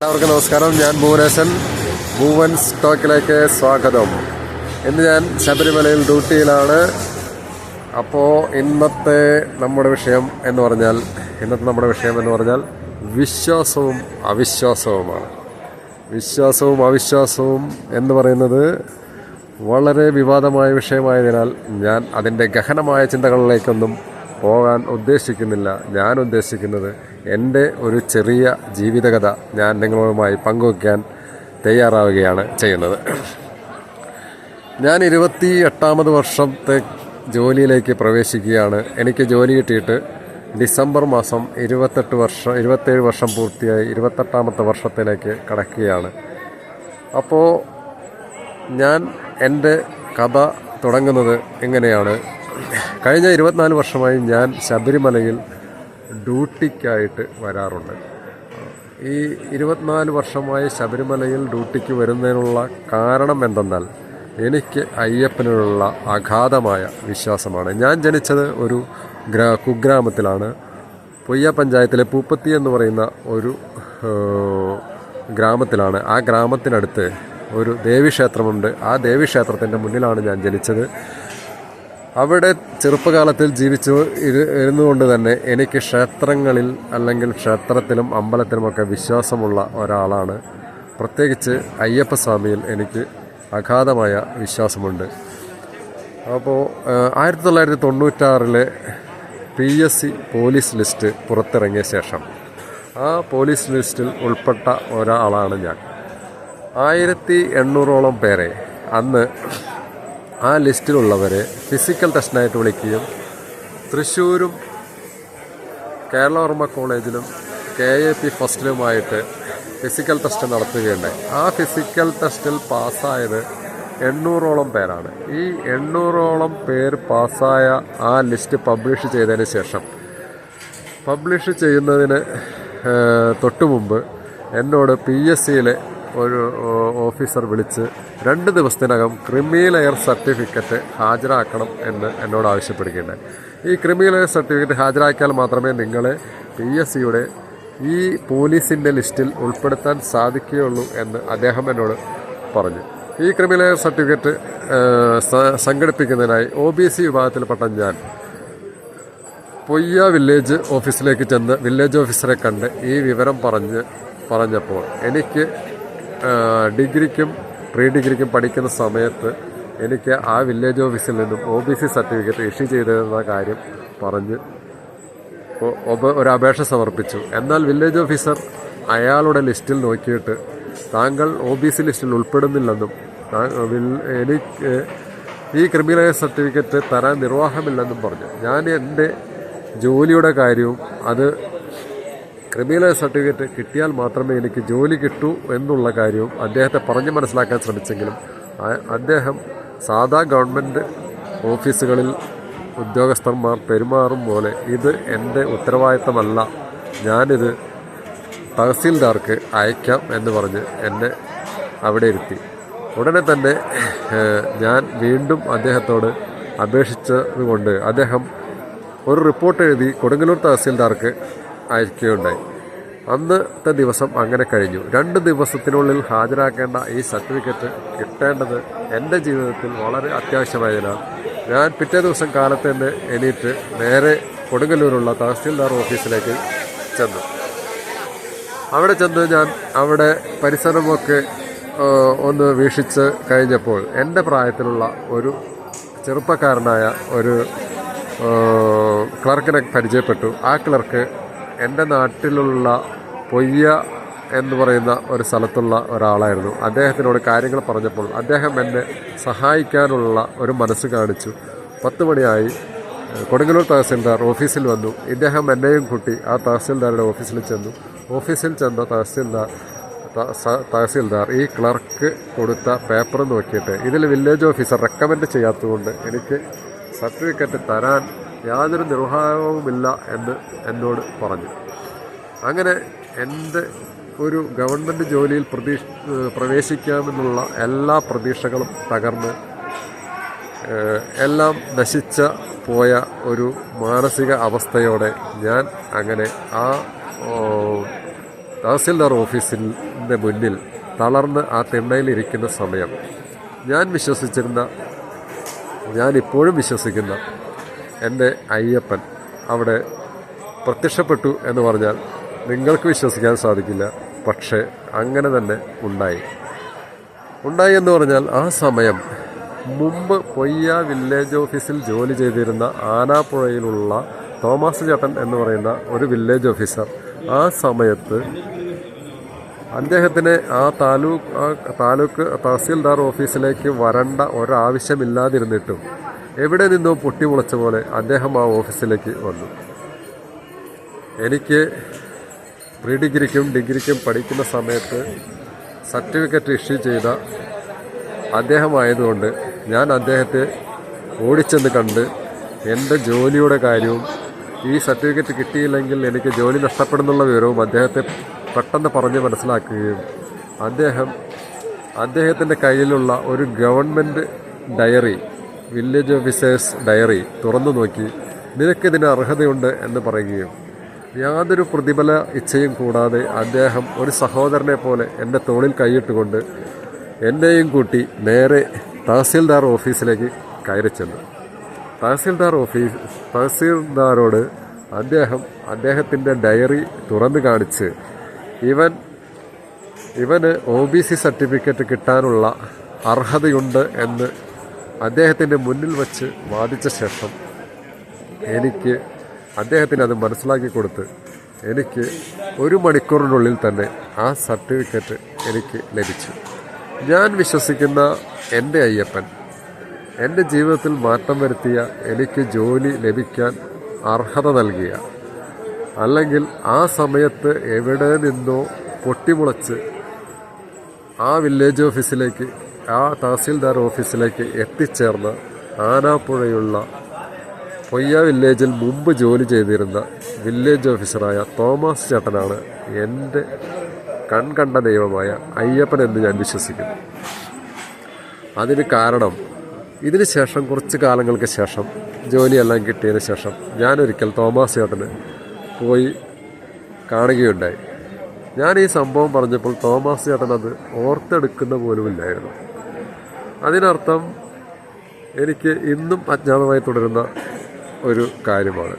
എല്ലാവർക്കും നമസ്കാരം. ഞാൻ ഭുവനേശൻ. ഭുവൻ സ്റ്റോക്കിലേക്ക് സ്വാഗതം. ഇന്ന് ഞാൻ ശബരിമലയിൽ ഡ്യൂട്ടിയിലാണ്. അപ്പോൾ ഇന്നത്തെ നമ്മുടെ വിഷയം എന്ന് പറഞ്ഞാൽ വിശ്വാസവും അവിശ്വാസവുമാണ്. വിശ്വാസവും അവിശ്വാസവും എന്ന് പറയുന്നത് വളരെ വിവാദമായ വിഷയമായതിനാൽ ഞാൻ അതിൻ്റെ ഗഹനമായ ചിന്തകളിലേക്കൊന്നും പോകാൻ ഉദ്ദേശിക്കുന്നില്ല. ഞാൻ ഉദ്ദേശിക്കുന്നത് എൻ്റെ ഒരു ചെറിയ ജീവിതകഥ ഞാൻ നിങ്ങളുമായി പങ്കുവയ്ക്കാൻ തയ്യാറാവുകയാണ് ചെയ്യുന്നത്. ഞാൻ 28ാമത് വർഷത്തെ ജോലിയിലേക്ക് പ്രവേശിക്കുകയാണ്. എനിക്ക് ജോലി കിട്ടിയിട്ട് ഡിസംബർ മാസം 27 വർഷം പൂർത്തിയായി 28ാമത്തെ വർഷത്തിലേക്ക് കടക്കുകയാണ്. അപ്പോൾ ഞാൻ എൻ്റെ കഥ തുടങ്ങുന്നത് എങ്ങനെയാണ്? കഴിഞ്ഞ 24 വർഷമായി ഞാൻ ശബരിമലയിൽ ഡ്യൂട്ടിക്കായിട്ട് വരാറുണ്ട്. ഈ 24 വർഷമായി ശബരിമലയിൽ ഡ്യൂട്ടിക്ക് വരുന്നതിനുള്ള കാരണം എന്തെന്നാൽ എനിക്ക് അയ്യപ്പനുള്ള അഗാധമായ വിശ്വാസമാണ്. ഞാൻ ജനിച്ചത് ഒരു കുഗ്രാമത്തിലാണ്. പൊയ്യ പഞ്ചായത്തിലെ പൂപ്പത്തി എന്ന് പറയുന്ന ഒരു ഗ്രാമത്തിലാണ്. ആ ഗ്രാമത്തിനടുത്ത് ഒരു ദേവീക്ഷേത്രമുണ്ട്. ആ ദേവീക്ഷേത്രത്തിൻ്റെ മുന്നിലാണ് ഞാൻ ജനിച്ചത്. അവിടെ ചെറുപ്പകാലത്തിൽ ഇരുന്നുകൊണ്ട് തന്നെ എനിക്ക് ക്ഷേത്രങ്ങളിൽ അല്ലെങ്കിൽ ക്ഷേത്രത്തിലും അമ്പലത്തിലുമൊക്കെ വിശ്വാസമുള്ള ഒരാളാണ്. പ്രത്യേകിച്ച് അയ്യപ്പസ്വാമിയിൽ എനിക്ക് അഗാധമായ വിശ്വാസമുണ്ട്. അപ്പോൾ 1996 PSC പോലീസ് ലിസ്റ്റ് പുറത്തിറങ്ങിയ ശേഷം ആ പോലീസ് ലിസ്റ്റിൽ ഉൾപ്പെട്ട ഒരാളാണ് ഞാൻ. 1800ഓളം പേരെ അന്ന് ആ ലിസ്റ്റിലുള്ളവരെ ഫിസിക്കൽ ടെസ്റ്റിനായിട്ട് വിളിക്കുകയും തൃശ്ശൂരും കേരളവർമ്മ കോളേജിലും KAP ഫസ്റ്റിലുമായിട്ട് ഫിസിക്കൽ ടെസ്റ്റ് നടത്തുകയുണ്ടായി. ആ ഫിസിക്കൽ ടെസ്റ്റിൽ പാസ്സായത് 800ഓളം പേരാണ്. ഈ 800ഓളം പേർ പാസ്സായ ആ ലിസ്റ്റ് പബ്ലിഷ് ചെയ്തതിന് ശേഷം പബ്ലിഷ് ചെയ്യുന്നതിന് തൊട്ടു മുമ്പ് എന്നോട് PSCയിലെ ഒരു ഓഫീസർ വിളിച്ച് 2 ദിവസത്തിനകം ക്രിമി ലെയർ സർട്ടിഫിക്കറ്റ് ഹാജരാക്കണം എന്ന് എന്നോട് ആവശ്യപ്പെടുകയുണ്ടായി. ഈ ക്രിമി ലെയർ സർട്ടിഫിക്കറ്റ് ഹാജരാക്കിയാൽ മാത്രമേ നിങ്ങളെ PSCയുടെ ഈ പോലീസിൻ്റെ ലിസ്റ്റിൽ ഉൾപ്പെടുത്താൻ സാധിക്കുകയുള്ളൂ എന്ന് അദ്ദേഹം എന്നോട് പറഞ്ഞു. ഈ ക്രിമി ലെയർ സർട്ടിഫിക്കറ്റ് സംഘടിപ്പിക്കുന്നതിനായി OBC വിഭാഗത്തിൽപ്പെട്ട ഞാൻ പൊയ്യ വില്ലേജ് ഓഫീസിലേക്ക് ചെന്ന് വില്ലേജ് ഓഫീസറെ കണ്ട് ഈ വിവരം പറഞ്ഞപ്പോൾ എനിക്ക് ഡിഗ്രിക്കും പ്രീ ഡിഗ്രിക്കും പഠിക്കുന്ന സമയത്ത് എനിക്ക് ആ വില്ലേജ് ഓഫീസിൽ നിന്നും OBC സർട്ടിഫിക്കറ്റ് ഇഷ്യൂ ചെയ്തതെന്ന കാര്യം പറഞ്ഞ് ഒരു അപേക്ഷ സമർപ്പിച്ചു. എന്നാൽ വില്ലേജ് ഓഫീസർ അയാളുടെ ലിസ്റ്റിൽ നോക്കിയിട്ട് താങ്കൾ OBC ലിസ്റ്റിൽ ഉൾപ്പെടുന്നില്ലെന്നും എനിക്ക് ഈ ക്രിമിനൽ സർട്ടിഫിക്കറ്റ് തരാൻ നിർവാഹമില്ലെന്നും പറഞ്ഞു. ഞാൻ എൻ്റെ ജോലിയുടെ കാര്യവും അത് ക്രിമിനൽ സർട്ടിഫിക്കറ്റ് കിട്ടിയാൽ മാത്രമേ എനിക്ക് ജോലി കിട്ടൂ എന്നുള്ള കാര്യവും അദ്ദേഹത്തെ പറഞ്ഞ് മനസ്സിലാക്കാൻ ശ്രമിച്ചെങ്കിലും അദ്ദേഹം സാധാ ഗവൺമെൻറ് ഓഫീസുകളിൽ ഉദ്യോഗസ്ഥന്മാർ പെരുമാറും പോലെ ഇത് എൻ്റെ ഉത്തരവാദിത്തമല്ല, ഞാനിത് തഹസീൽദാർക്ക് അയക്കാം എന്ന് പറഞ്ഞ് എന്നെ അവിടെ ഇരുത്തി. ഉടനെ തന്നെ ഞാൻ വീണ്ടും അദ്ദേഹത്തോട് അപേക്ഷിച്ചതുകൊണ്ട് അദ്ദേഹം ഒരു റിപ്പോർട്ട് എഴുതി കൊടുങ്ങല്ലൂർ തഹസീൽദാർക്ക് അയക്കുകയുണ്ടായി. അന്നത്തെ ദിവസം അങ്ങനെ കഴിഞ്ഞു. 2 ദിവസത്തിനുള്ളിൽ ഹാജരാക്കേണ്ട ഈ സർട്ടിഫിക്കറ്റ് കിട്ടേണ്ടത് എൻ്റെ ജീവിതത്തിൽ വളരെ അത്യാവശ്യമായതിനാൽ ഞാൻ പിറ്റേ ദിവസം കാലത്ത് തന്നെ എണീറ്റ് നേരെ കൊടുങ്ങല്ലൂരുള്ള തഹസീൽദാർ ഓഫീസിലേക്ക് ചെന്നു. അവിടെ ചെന്ന് ഞാൻ അവിടെ പരിസരമൊക്കെ ഒന്ന് വീക്ഷിച്ച് കഴിഞ്ഞപ്പോൾ എൻ്റെ പ്രായത്തിലുള്ള ഒരു ചെറുപ്പക്കാരനായ ഒരു ക്ലർക്കിനെ പരിചയപ്പെട്ടു. ആ ക്ലർക്ക് എൻ്റെ നാട്ടിലുള്ള പൊയ്യ എന്ന് പറയുന്ന ഒരു സ്ഥലത്തുള്ള ഒരാളായിരുന്നു. അദ്ദേഹത്തിനോട് കാര്യങ്ങൾ പറഞ്ഞപ്പോൾ അദ്ദേഹം എന്നെ സഹായിക്കാനുള്ള ഒരു മനസ്സ് കാണിച്ചു. 10 മണിയായി കൊടുങ്ങല്ലൂർ തഹസീൽദാർ ഓഫീസിൽ വന്നു. ഇദ്ദേഹം എന്നെയും കൂട്ടി ആ തഹസീൽദാരുടെ ഓഫീസിൽ ചെന്നു. ഓഫീസിൽ ചെന്ന തഹസീൽദാർ ഈ ക്ലർക്ക് കൊടുത്ത പേപ്പർ നോക്കിയിട്ട് ഇതിൽ വില്ലേജ് ഓഫീസർ റെക്കമെൻഡ് ചെയ്യാത്തതുകൊണ്ട് എനിക്ക് സർട്ടിഫിക്കറ്റ് തരാൻ യാതൊരു നിർവാഹവുമില്ല എന്ന് എന്നോട് പറഞ്ഞു. അങ്ങനെ എൻ്റെ ഒരു ഗവൺമെൻറ് ജോലിയിൽ പ്രവേശിക്കാമെന്നുള്ള എല്ലാ പ്രതീക്ഷകളും തകർന്ന് എല്ലാം നശിച്ച പോയ ഒരു മാനസിക അവസ്ഥയോടെ ഞാൻ അങ്ങനെ ആ തഹസിൽദാർ ഓഫീസിൽ എൻ്റെ മുന്നിൽ തളർന്ന് ആ തിണ്ണയിലിരിക്കുന്ന സമയം ഞാൻ ഇപ്പോഴും വിശ്വസിക്കുന്ന എൻ്റെ അയ്യപ്പൻ അവിടെ പ്രത്യക്ഷപ്പെട്ടു എന്ന് പറഞ്ഞാൽ നിങ്ങൾക്ക് വിശ്വസിക്കാൻ സാധിക്കില്ല. പക്ഷേ അങ്ങനെ തന്നെ ഉണ്ടായി എന്ന് പറഞ്ഞാൽ ആ സമയം മുമ്പ് പൊയ്യ വില്ലേജ് ഓഫീസിൽ ജോലി ചെയ്തിരുന്ന ആനാപ്പുഴയിലുള്ള തോമസ് ചേട്ടൻ എന്ന് പറയുന്ന ഒരു വില്ലേജ് ഓഫീസർ ആ സമയത്ത് അദ്ദേഹത്തിന് ആ താലൂക്ക് തഹസീൽദാർ ഓഫീസിലേക്ക് വരേണ്ട ഒരാവശ്യമില്ലാതിരുന്നിട്ടും എവിടെ നിന്നോ പൊട്ടിമുളച്ച പോലെ അദ്ദേഹം ആ ഓഫീസിലേക്ക് വന്നു. എനിക്ക് പ്രീ ഡിഗ്രിക്കും ഡിഗ്രിക്കും പഠിക്കുന്ന സമയത്ത് സർട്ടിഫിക്കറ്റ് ഇഷ്യൂ ചെയ്ത അദ്ദേഹമായതുകൊണ്ട് ഞാൻ അദ്ദേഹത്തെ ഓടിച്ചെന്ന് കണ്ട് എൻ്റെ ജോലിയുടെ കാര്യവും ഈ സർട്ടിഫിക്കറ്റ് കിട്ടിയില്ലെങ്കിൽ എനിക്ക് ജോലി നഷ്ടപ്പെടുന്നുള്ള വിവരവും അദ്ദേഹത്തെ പെട്ടെന്ന് പറഞ്ഞ് മനസ്സിലാക്കുകയും അദ്ദേഹത്തിൻ്റെ കയ്യിലുള്ള ഒരു government diary, village officers diary തുറന്നു നോക്കി നിനക്കിതിന് അർഹതയുണ്ട് എന്ന് പറയുകയും യാതൊരു പ്രതിഫല ഇച്ഛയും കൂടാതെ അദ്ദേഹം ഒരു സഹോദരനെ പോലെ എൻ്റെ തോളിൽ കൈയിട്ടുകൊണ്ട് എന്നെയും കൂട്ടി നേരെ തഹസീൽദാർ ഓഫീസിലേക്ക് കയറി ചെന്നു. തഹസീൽദാരോട് അദ്ദേഹത്തിൻ്റെ ഡയറി തുറന്നു കാണിച്ച് ഇവന് OBC സർട്ടിഫിക്കറ്റ് കിട്ടാനുള്ള അർഹതയുണ്ട് എന്ന് അദ്ദേഹത്തിൻ്റെ മുന്നിൽ വച്ച് വാദിച്ച ശേഷം അദ്ദേഹത്തിന് അത് മനസ്സിലാക്കി കൊടുത്ത് എനിക്ക് 1 മണിക്കൂറിനുള്ളിൽ തന്നെ ആ സർട്ടിഫിക്കറ്റ് എനിക്ക് ലഭിച്ചു. ഞാൻ വിശ്വസിക്കുന്ന എൻ്റെ അയ്യപ്പൻ എൻ്റെ ജീവിതത്തിൽ മാറ്റം വരുത്തിയ, എനിക്ക് ജോലി ലഭിക്കാൻ അർഹത നൽകിയ, അല്ലെങ്കിൽ ആ സമയത്ത് എവിടെ നിന്നോ പൊട്ടിമുളച്ച് ആ വില്ലേജ് ഓഫീസിലേക്ക്, ആ തഹസീൽദാർ ഓഫീസിലേക്ക് എത്തിച്ചേർന്ന ആനാപ്പുഴയുള്ള പൊയ്യ വില്ലേജിൽ മുമ്പ് ജോലി ചെയ്തിരുന്ന വില്ലേജ് ഓഫീസറായ തോമസ് ചേട്ടനാണ് എൻ്റെ കൺകണ്ട ദൈവമായ അയ്യപ്പൻ എന്ന് ഞാൻ വിശ്വസിക്കുന്നു. അതിന് കാരണം ഇതിന് ശേഷം കുറച്ച് കാലങ്ങൾക്ക് ശേഷം ജോലിയെല്ലാം കിട്ടിയതിന് ശേഷം ഞാനൊരിക്കൽ തോമസ് ചേട്ടന് പോയി കാണുകയുണ്ടായി. ഞാൻ ഈ സംഭവം പറഞ്ഞപ്പോൾ തോമസ് ചേട്ടൻ അത് ഓർത്തെടുക്കുന്ന പോലുമില്ലായിരുന്നു. അതിനർത്ഥം എനിക്ക് ഇന്നും അജ്ഞാതമായി തുടരുന്ന ഒരു കാര്യമാണ്.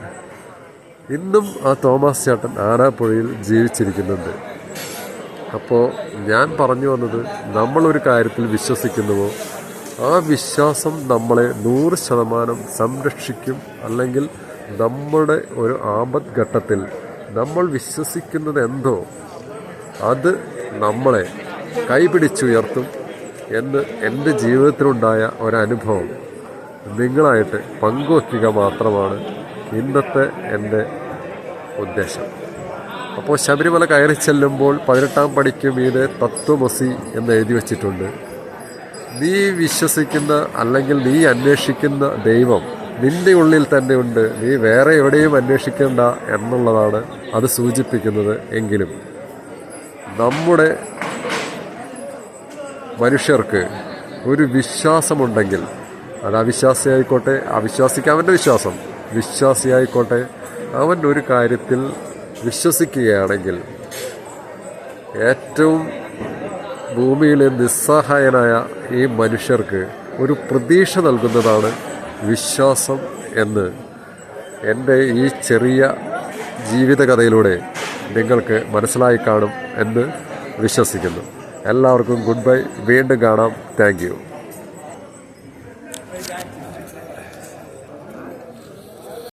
ഇന്നും ആ തോമസ് ചേട്ടൻ ആനാപ്പുഴയിൽ ജീവിച്ചിരിക്കുന്നുണ്ട്. അപ്പോൾ ഞാൻ പറഞ്ഞു വന്നത്, നമ്മളൊരു കാര്യത്തിൽ വിശ്വസിക്കുന്നുവോ ആ വിശ്വാസം നമ്മളെ 100% സംരക്ഷിക്കും. അല്ലെങ്കിൽ നമ്മുടെ ഒരു ആപത്ത് ഘട്ടത്തിൽ നമ്മൾ വിശ്വസിക്കുന്നത് എന്തോ അത് നമ്മളെ കൈപിടിച്ചുയർത്തും എന്ന് എൻ്റെ ജീവിതത്തിലുണ്ടായ ഒരനുഭവം നിങ്ങളായിട്ട് പങ്കുവയ്ക്കുക മാത്രമാണ് ഇന്നത്തെ എൻ്റെ ഉദ്ദേശം. അപ്പോൾ ശബരിമല കയറി ചെല്ലുമ്പോൾ 18-ാം പടിക്ക് മീതെ തത്വമസി എന്ന് എഴുതി വച്ചിട്ടുണ്ട്. നീ വിശ്വസിക്കുന്ന അല്ലെങ്കിൽ നീ അന്വേഷിക്കുന്ന ദൈവം നിൻ്റെ ഉള്ളിൽ തന്നെ ഉണ്ട്, നീ വേറെ എവിടെയും അന്വേഷിക്കേണ്ട എന്നുള്ളതാണ് അത് സൂചിപ്പിക്കുന്നത്. എങ്കിലും നമ്മുടെ മനുഷ്യർക്ക് ഒരു വിശ്വാസമുണ്ടെങ്കിൽ, അത് അവിശ്വാസിയായിക്കോട്ടെ, അവിശ്വാസിക്ക് അവൻ്റെ വിശ്വാസം, വിശ്വാസിയായിക്കോട്ടെ, അവൻ ഒരു കാര്യത്തിൽ വിശ്വസിക്കുകയാണെങ്കിൽ ഏറ്റവും ഭൂമിയിലെ നിസ്സഹായനായ ഈ മനുഷ്യർക്ക് ഒരു പ്രതീക്ഷ നൽകുന്നതാണ് വിശ്വാസം എന്ന് എൻ്റെ ഈ ചെറിയ ജീവിതകഥയിലൂടെ നിങ്ങൾക്ക് മനസ്സിലായി കാണും എന്ന് വിശ്വസിക്കുന്നു. എല്ലാവർക്കും ഗുഡ് ബൈ. വീണ്ടും കാണാം. Thank you.